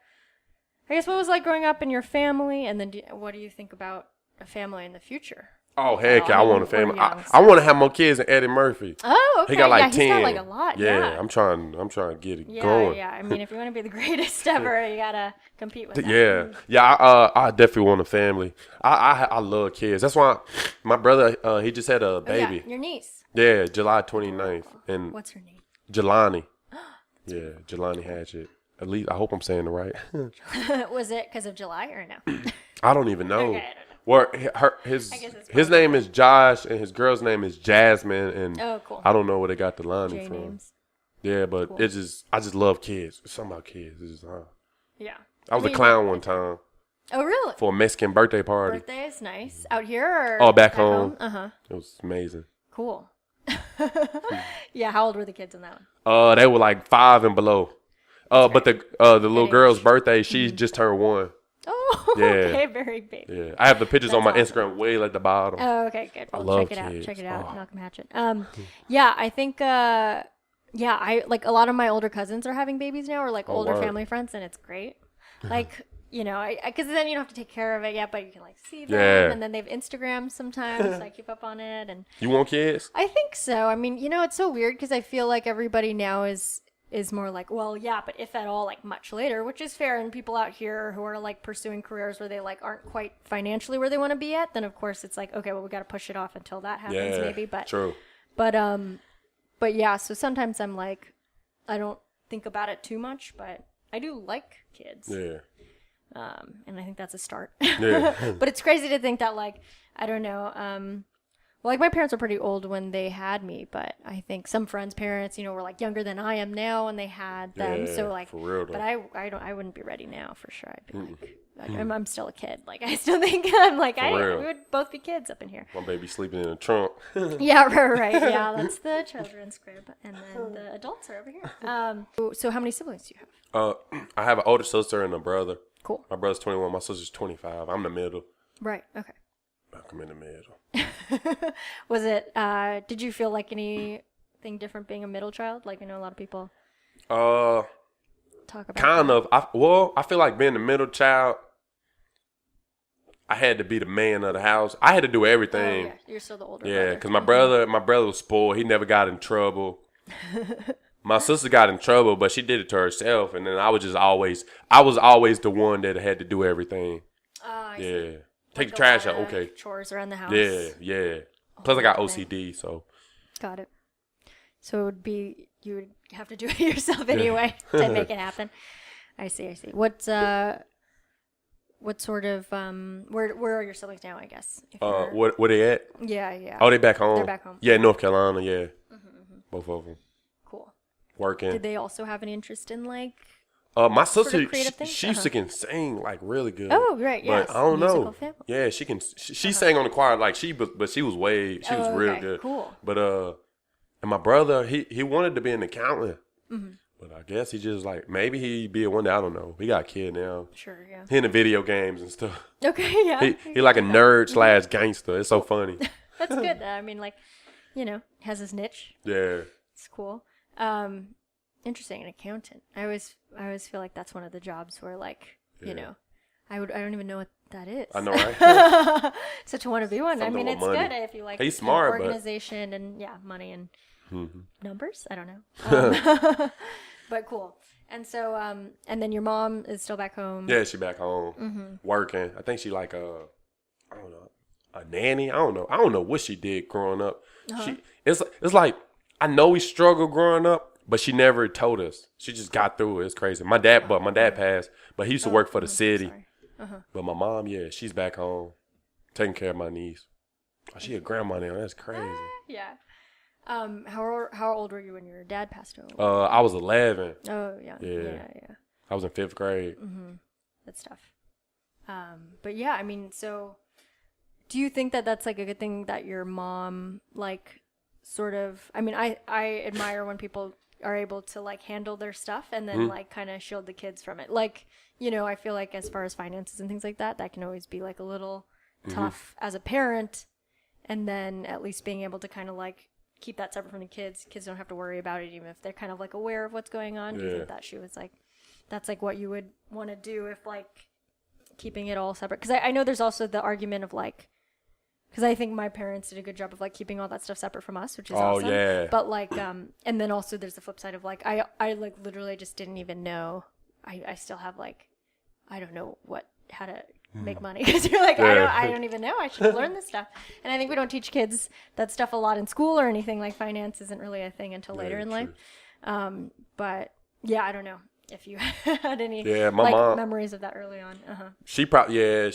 S1: I guess what was like growing up in your family, and then what do you think about a family in the future?
S2: Oh, heck yeah, I want a family. I want to have more kids than Eddie Murphy.
S1: Oh, okay.
S2: He got 10.
S1: He's got a lot.
S2: Yeah, I'm trying to get it going.
S1: Yeah. I mean, if you want to be the greatest ever, you gotta compete with that.
S2: Yeah. I definitely want a family. I love kids. That's why my brother, he just had a baby.
S1: Your niece.
S2: Yeah, July 29th. And
S1: what's her name?
S2: Jelani. Yeah, Jelani Hatchett. At least I hope I'm saying it right.
S1: Was it because of July or no?
S2: I don't even know.
S1: Okay, I don't know.
S2: Well, his name is Josh, and his girl's name is Jasmine, and
S1: cool.
S2: I don't know where they got the line from.
S1: Names.
S2: Yeah, but cool. I just love kids. It's something about kids. It's just,
S1: yeah.
S2: I was a clown one time.
S1: Oh, really?
S2: For a Mexican birthday party.
S1: Birthday is nice. Out here or?
S2: Oh, back home.
S1: Uh-huh.
S2: It was amazing.
S1: Cool. Yeah, how old were the kids in that one?
S2: They were like 5 and below. But the little girl's birthday, she just turned 1.
S1: Oh, okay, very baby.
S2: Yeah, I have the pictures on my Instagram way at the bottom.
S1: Oh, okay, good.
S2: I love
S1: check
S2: kids.
S1: Check it out. Malcolm Hatchett. Yeah, I think. I like a lot of my older cousins are having babies now, or older family friends, and it's great. Because then you don't have to take care of it yet, but you can see them, and then they have Instagram sometimes, so I keep up on it. And
S2: you want kids?
S1: I think so. I mean, it's so weird because I feel like everybody now is more well, yeah, but if at all, much later, which is fair. And people out here who are pursuing careers where they aren't quite financially where they want to be at, then of course it's okay, well, we got to push it off until that happens, maybe. But
S2: true.
S1: But yeah, so sometimes I'm I don't think about it too much, but I do like kids.
S2: Yeah.
S1: And I think that's a start.
S2: Yeah.
S1: But it's crazy to think that I don't know. Well, my parents were pretty old when they had me, but I think some friends' parents, were younger than I am now when they had them. So
S2: for real,
S1: but I wouldn't be ready now for sure. I'd be I'm still a kid. Like, I still think I'm like,
S2: real.
S1: we would both be kids up in here.
S2: My baby sleeping in the trunk.
S1: Yeah, right. Yeah, that's the children's crib. And then the adults are over here. So how many siblings do you have?
S2: I have an older sister and a brother.
S1: Cool.
S2: My brother's 21. My sister's 25. I'm the middle.
S1: Right. Okay.
S2: I'm in the middle.
S1: Was it, did you feel like anything different being a middle child? Like, I know a lot of people talk about
S2: Kind
S1: that.
S2: of. I feel like being the middle child, I had to be the man of the house. I had to do everything.
S1: Oh, yeah. You're still the older
S2: Yeah,
S1: brother.
S2: because my brother was spoiled. He never got in trouble. My sister got in trouble, but she did it to herself. And then I was always the one that had to do everything.
S1: I
S2: Yeah.
S1: see.
S2: Take
S1: Like
S2: the trash
S1: a
S2: out.
S1: lot of
S2: Okay.
S1: chores around the house.
S2: Yeah. Plus I got
S1: Okay.
S2: OCD, so.
S1: Got it. So you would have to do it yourself anyway to make it happen. I see. What sort of where are your siblings now? I guess. If you're-
S2: Where they at?
S1: Yeah.
S2: Oh, they back home.
S1: They're back home.
S2: Yeah, North Carolina. Yeah, both of them
S1: Cool.
S2: working.
S1: Did they also have an interest in like?
S2: My
S1: sort of
S2: sister,
S1: creative things?
S2: she used to can sing like really good.
S1: Oh, right. Yes.
S2: But I don't
S1: Musical
S2: know.
S1: family.
S2: Yeah, she can. She sang on the choir like but she was real
S1: Okay,
S2: good.
S1: cool.
S2: But and my brother, he wanted to be an accountant. But I guess he just like maybe he'd be a one day. I don't know. He got a kid now.
S1: Sure. Yeah.
S2: He into video games and stuff.
S1: Okay. Yeah.
S2: He like a nerd / gangster. It's so funny.
S1: That's good. I mean, like, has his niche.
S2: Yeah.
S1: It's cool. Interesting. An accountant. I always feel like that's one of the jobs where, like, I don't even know what that is.
S2: I know, right?
S1: So to want to be one, I
S2: Something
S1: mean,
S2: with
S1: it's
S2: money.
S1: good if you like
S2: He's smart, but-
S1: organization and money and numbers. I don't know. But cool. And so, and then your mom is still back home.
S2: Yeah, she back home working. I think she like I don't know, a nanny. I don't know what she did growing up. It's like I know we struggled growing up, but she never told us. She just got through it. It's crazy. My dad passed, but he used to work for the city.
S1: Sorry.
S2: But my mom, yeah, she's back home taking care of my niece. Oh, she a grandma now. That's crazy.
S1: Yeah. How old were you when your dad passed away?
S2: I was 11.
S1: Oh, yeah. Yeah.
S2: I was in 5th grade.
S1: That's tough. But yeah, I mean, so do you think that that's like a good thing that your mom, like, sort of, I mean, I admire when people are able to like handle their stuff and then like kind of shield the kids from it. Like, I feel like as far as finances and things like that can always be like a little tough as a parent. And then at least being able to kind of like keep that separate from the kids. Kids don't have to worry about it even if they're kind of like aware of what's going on. Do you think that she was like, that's like what you would want to do if like keeping it all separate? Because I know there's also the argument of like, because I think my parents did a good job of like keeping all that stuff separate from us, which is awesome.
S2: Oh yeah.
S1: But like, and then also there's the flip side of like, I like literally just didn't even know. I still have like, I don't know how to make money because you're like, I don't even know. I should have learned this stuff. And I think we don't teach kids that stuff a lot in school or anything. Like finance isn't really a thing until later in life. But yeah, I don't know if you had any
S2: my mom,
S1: memories of that early on.
S2: She I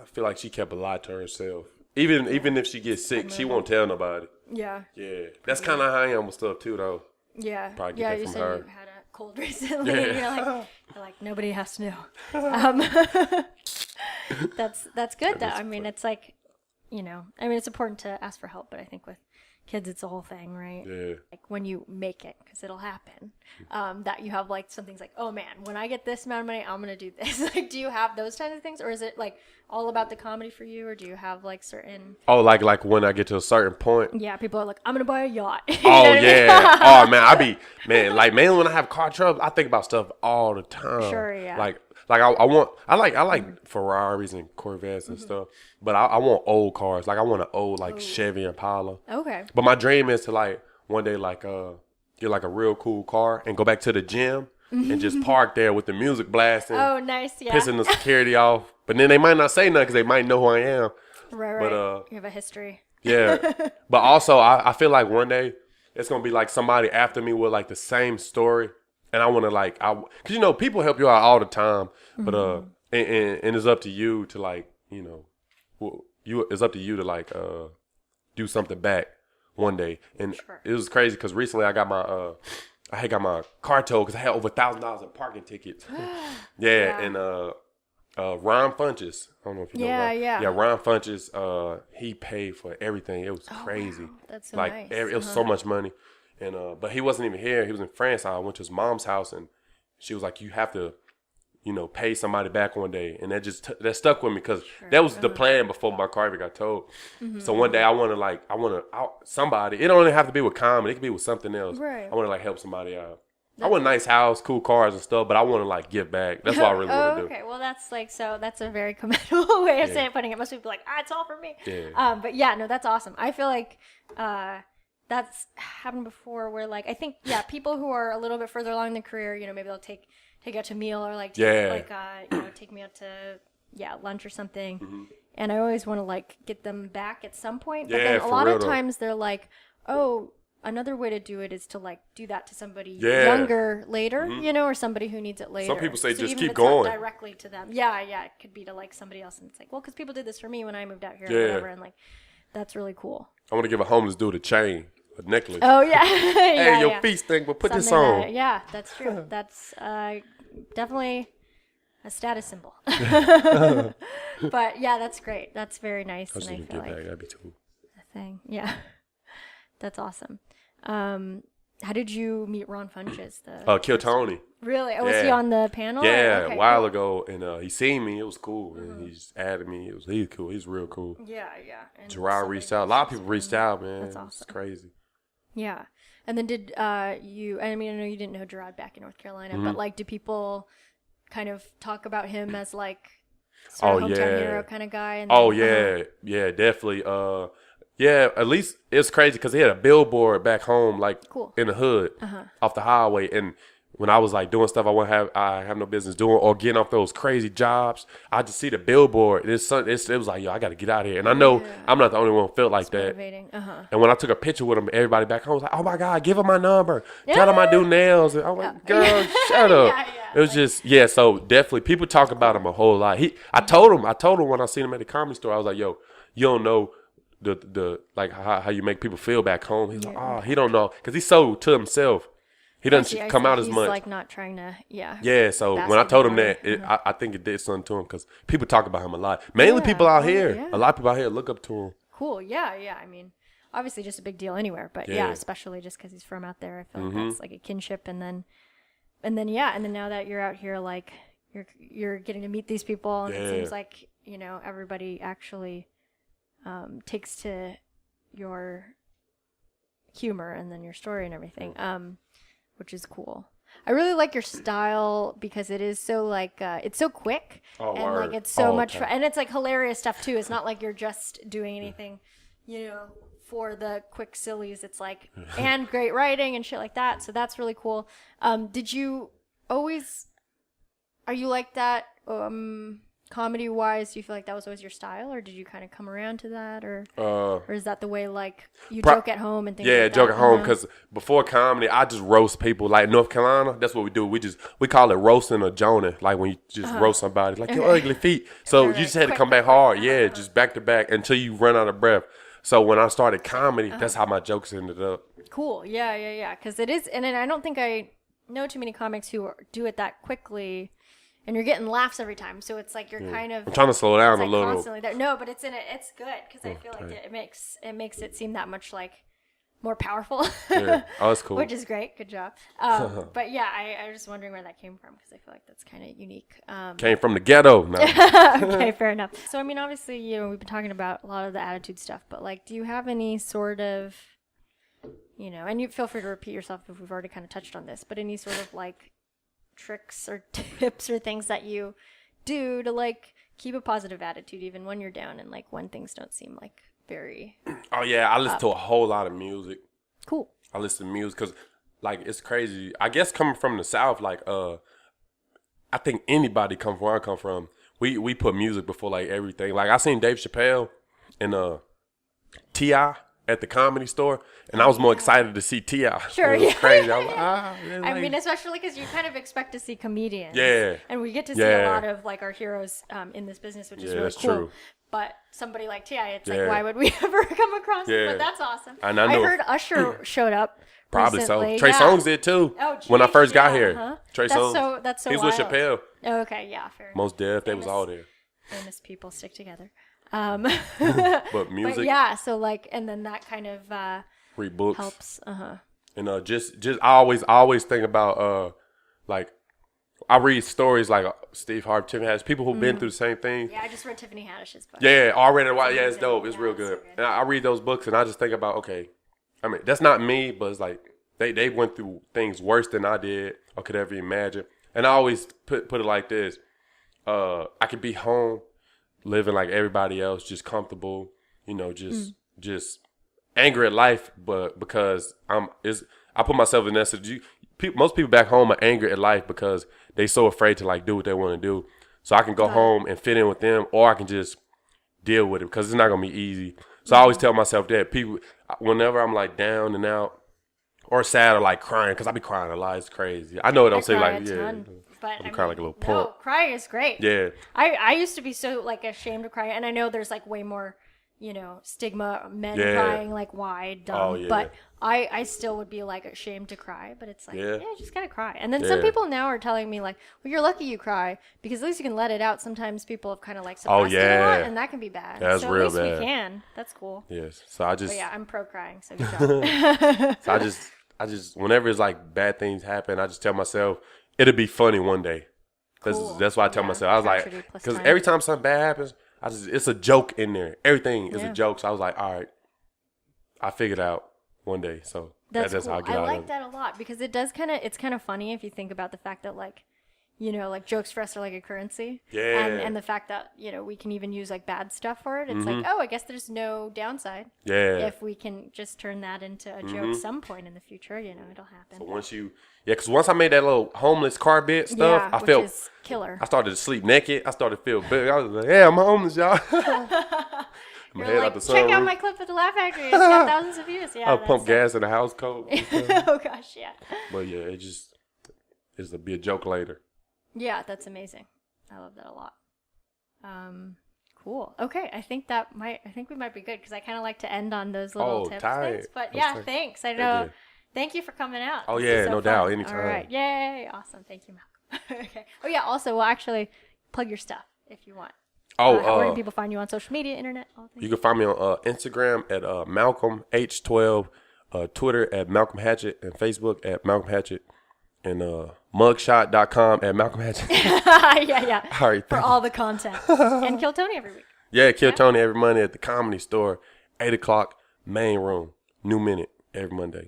S2: feel like she kept a lot to herself. Even if she gets sick, she won't tell nobody.
S1: Yeah.
S2: Yeah. That's kind of how I am with stuff too, though.
S1: Yeah.
S2: Probably get
S1: Yeah,
S2: that
S1: you
S2: from
S1: said
S2: her.
S1: you had a cold recently and you're like, nobody has to know. That's good though. I mean, it's like, I mean, it's important to ask for help, but I think with kids, it's a whole thing, right?
S2: Yeah.
S1: Like when you make it, because it'll happen, that you have like some things like, oh man, when I get this amount of money, I'm going to do this. Like, do you have those kinds of things? Or is it like all about the comedy for you? Or do you have like certain...
S2: Oh, like when I get to a certain point.
S1: Yeah, people are like, I'm going to buy a yacht. You know
S2: Oh,
S1: what I mean?
S2: yeah. Oh, man, mainly when I have car trouble, I think about stuff all the time.
S1: Sure, yeah.
S2: Like I like Ferraris and Corvettes and stuff, but I want old cars. Like I want an old like Chevy Impala.
S1: Okay.
S2: But my dream is to like one day like get like a real cool car and go back to the gym and just park there with the music blasting.
S1: Oh, nice. Yeah.
S2: Pissing the security off. But then they might not say nothing because they might know who I am.
S1: Right.
S2: But
S1: you have a history.
S2: yeah. But also I feel like one day it's gonna be like somebody after me with like the same story. And I want to like, cause people help you out all the time, but and it's up to you to like, it's up to you to like do something back one day. And it was crazy because recently I got my I had got my car towed because I had over $1,000 in parking tickets. And Ron Funches. I don't know if you know Ron.
S1: Yeah.
S2: Yeah, Ron Funches, he paid for everything. It was crazy.
S1: Wow. That's so
S2: like
S1: nice.
S2: it was so much money. And but he wasn't even here. He was in France. I went to his mom's house and she was like, you have to, pay somebody back one day. And that just that stuck with me because that was the plan before my car ever got towed. So one day I want somebody. It don't even have to be with comedy. It could be with something else.
S1: Right.
S2: I want to help somebody out. I want a nice house, cool cars and stuff, but I want to give back. That's what I really want to do.
S1: Okay, well that's that's a very commendable way of putting it. Most people be like, it's all for me.
S2: Yeah.
S1: But yeah, no, that's awesome. I feel like that's happened before where I think people who are a little bit further along in their career, maybe they'll take out to meal or take me out to lunch or something. And I always want to get them back at some point. But then a lot of times they're like, oh, another way to do it is to do that to somebody younger later, or somebody who needs it later.
S2: Some people say
S1: so
S2: just
S1: even
S2: keep
S1: if it's not
S2: going
S1: directly to them. Yeah, it could be to somebody else, and it's well, because people did this for me when I moved out here or whatever, and that's really cool.
S2: I want to give a homeless dude a chain, a necklace.
S1: Oh yeah,
S2: hey, your feet stink, but put this on.
S1: That's true. That's definitely a status symbol. But yeah, that's great. That's very nice.
S2: I should get back. That'd be cool.
S1: A thing, yeah. That's awesome. How did you meet Ron Funches?
S2: Kill Tony.
S1: Really? Oh, was he on the panel?
S2: Yeah, a while ago, and he seen me. It was cool, and he just added me. He's cool. He's real cool.
S1: Yeah. And
S2: Gerard reached out. A lot of people reached out, man.
S1: That's awesome.
S2: It's crazy.
S1: Yeah, and then did you? I mean, I know you didn't know Gerard back in North Carolina, but do people kind of talk about him as sort of hometown hero kind of guy? And then,
S2: definitely. At least it's crazy because he had a billboard back home,
S1: cool.
S2: in the hood, off the highway. And when I was doing stuff I have no business doing, or getting off those crazy jobs, I just see the billboard. It was like, yo, I got to get out of here. And I know I'm not the only one who felt like that.
S1: Motivating.
S2: And when I took a picture with him, everybody back home was like, oh my God, give him my number. Tell him I do nails. And I'm like, girl, shut up. It was just, so definitely people talk about him a whole lot. I told him when I seen him at the comedy store, I was like, yo, you don't know the how you make people feel back home. He's like, he don't know, because he's so to himself. He doesn't come out as much.
S1: He's not trying to,
S2: Yeah, so when I told him that, I think it did something to him, because people talk about him a lot. Mainly people out here. Yeah. A lot of people out here look up to him.
S1: Cool, yeah. I mean, obviously just a big deal anywhere, but especially just because he's from out there. I feel like that's a kinship, and then now that you're out here, you're getting to meet these people, and it seems like, everybody actually takes to your humor and then your story and everything, which is cool. I really like your style because it is so it's so quick and it's so much fun, and it's hilarious stuff too. It's not like you're just doing anything, for the quick sillies. It's and great writing and shit like that. So that's really cool. Did you always? Are you like that? Comedy wise, do you feel like that was always your style, or did you kind of come around to that, or is that the way you joke at home and things like that?
S2: Yeah, joke at home, because before comedy, I just roast people. Like North Carolina, that's what we do. We call it roasting or joning. Like when you just roast somebody, your ugly feet. So you just had to come back hard, just back to back until you run out of breath. So when I started comedy, that's how my jokes ended up.
S1: Cool, yeah. Because it is, and I don't think I know too many comics who do it that quickly. And you're getting laughs every time, so it's you're kind of.
S2: I'm trying to slow down a little.
S1: Constantly there. No, but it's good because I feel like it makes it seem that much more powerful.
S2: Yeah. Oh, that's cool.
S1: Which is great. Good job. But yeah, I was just wondering where that came from, because I feel like that's kind of unique.
S2: Came from the ghetto. No.
S1: Okay, fair enough. So I mean, obviously, we've been talking about a lot of the attitude stuff, but do you have any sort of, and you feel free to repeat yourself if we've already kind of touched on this, but any sort of tricks or tips or things that you do to keep a positive attitude even when you're down and when things don't seem very
S2: oh yeah, I listen to a whole lot of music.
S1: Cool.
S2: I listen to music because it's crazy. I guess coming from the South, I think anybody come from where I come from, we put music before everything. I seen Dave Chappelle and T.I. at the Comedy Store, and I was more excited to see T.I.
S1: Sure,
S2: it was crazy. I was
S1: I mean, especially because you kind of expect to see comedians.
S2: Yeah.
S1: And we get to see a lot of our heroes in this business, which is really cool.
S2: True.
S1: But somebody like T.I., it's why would we ever come across him? But that's awesome.
S2: I
S1: heard Usher showed up
S2: probably
S1: recently.
S2: so. Trey Songz did too.
S1: Oh, geez,
S2: when I first got here. Trey Songz.
S1: That's so
S2: He's
S1: wild.
S2: with Chappelle.
S1: Oh, okay, yeah, fair enough.
S2: Most Def, they was all there.
S1: Famous people stick together.
S2: But music.
S1: But yeah, so like, and then that kind of
S2: read books.
S1: helps.
S2: And just I always think about like I read stories like Steve Harvey, Tiffany Haddish, people who've been through the same thing.
S1: Yeah, I just read Tiffany Haddish's book.
S2: Yeah, already. Yeah, it's dope. It's
S1: Yeah,
S2: real
S1: it's so
S2: good.
S1: good.
S2: And I read those books and I just think about, okay, I mean, that's not me, but it's like they went through things worse than I did or could ever imagine. And I always put it like this: I could be home, living like everybody else, just comfortable, just angry at life, but because I put myself in that situation. Most people back home are angry at life because they so afraid to like do what they want to do. So I can go home and fit in with them, or I can just deal with it because it's not gonna be easy. So I always tell myself that people, whenever I'm like down and out or sad or like crying, because I be crying a lot. It's crazy. I know it don't say like
S1: but
S2: I'm crying like a little punk.
S1: No, crying is great.
S2: Yeah.
S1: I used to be so like ashamed to cry, and I know there's like way more, stigma, men crying, like why, dumb.
S2: Oh, yeah.
S1: But I still would be like ashamed to cry, but it's like, yeah, just gotta cry. And then some
S2: Yeah.
S1: people now are telling me like, well, you're lucky you cry because at least you can let it out. Sometimes people have kind of like suppressed it a lot, and that can be bad.
S2: That's
S1: so
S2: real
S1: at least
S2: bad.
S1: we can. That's cool.
S2: Yes. So I just
S1: But yeah, I'm pro crying, so good job.
S2: so I just whenever it's like bad things happen, I just tell myself it'll be funny one day. Because
S1: Cool.
S2: that's why I tell
S1: Yeah,
S2: myself. I was
S1: tragedy
S2: like,
S1: plus
S2: because
S1: time.
S2: every time something bad happens, it's a joke in there. Everything is a joke. So I was like, all right, I figured out one day. So
S1: That's
S2: that's
S1: cool.
S2: how I get
S1: I
S2: out
S1: like
S2: of it.
S1: that a lot because it's kind of funny if you think about the fact that like, like jokes for us are like a currency.
S2: Yeah.
S1: And the fact that, we can even use like bad stuff for it. It's like, oh, I guess there's no downside.
S2: Yeah.
S1: If we can just turn that into a joke some point in the future, it'll happen.
S2: So once I made that little homeless car bit stuff, I
S1: which
S2: felt
S1: is killer.
S2: I started to sleep naked. I started to feel big. I was like, yeah, I'm homeless, y'all. My
S1: You're
S2: head
S1: like,
S2: out the
S1: check out
S2: sunroof.
S1: my clip with the Laugh Factory. It's got thousands of views. Yeah.
S2: I pump gas in the house coat.
S1: Oh gosh, yeah.
S2: But yeah, it'll be a joke later.
S1: Yeah, that's amazing. I love that a lot. Cool. Okay, I think we might be good because I kind of like to end on those little tips.
S2: tight.
S1: Things. But
S2: That's
S1: yeah,
S2: tight.
S1: thanks. I know.
S2: Yeah.
S1: Thank you for coming out.
S2: Oh,
S1: This
S2: yeah,
S1: is so
S2: no
S1: fun.
S2: doubt. Anytime.
S1: All right. Yay. Awesome. Thank you, Malcolm. Okay. Oh yeah. Also, we'll actually plug your stuff if you want. Where can people find you on social media, internet, all things?
S2: You can find me on Instagram at Malcolm H12, Twitter at Malcolm Hatchett, and Facebook at Malcolm Hatchett, and mugshot.com at Malcolm Hatchett.
S1: yeah.
S2: All right,
S1: For all the content. And Kill Tony every week.
S2: Yeah, Kill Tony every Monday at the Comedy Store, 8 o'clock, main room, new minute every Monday.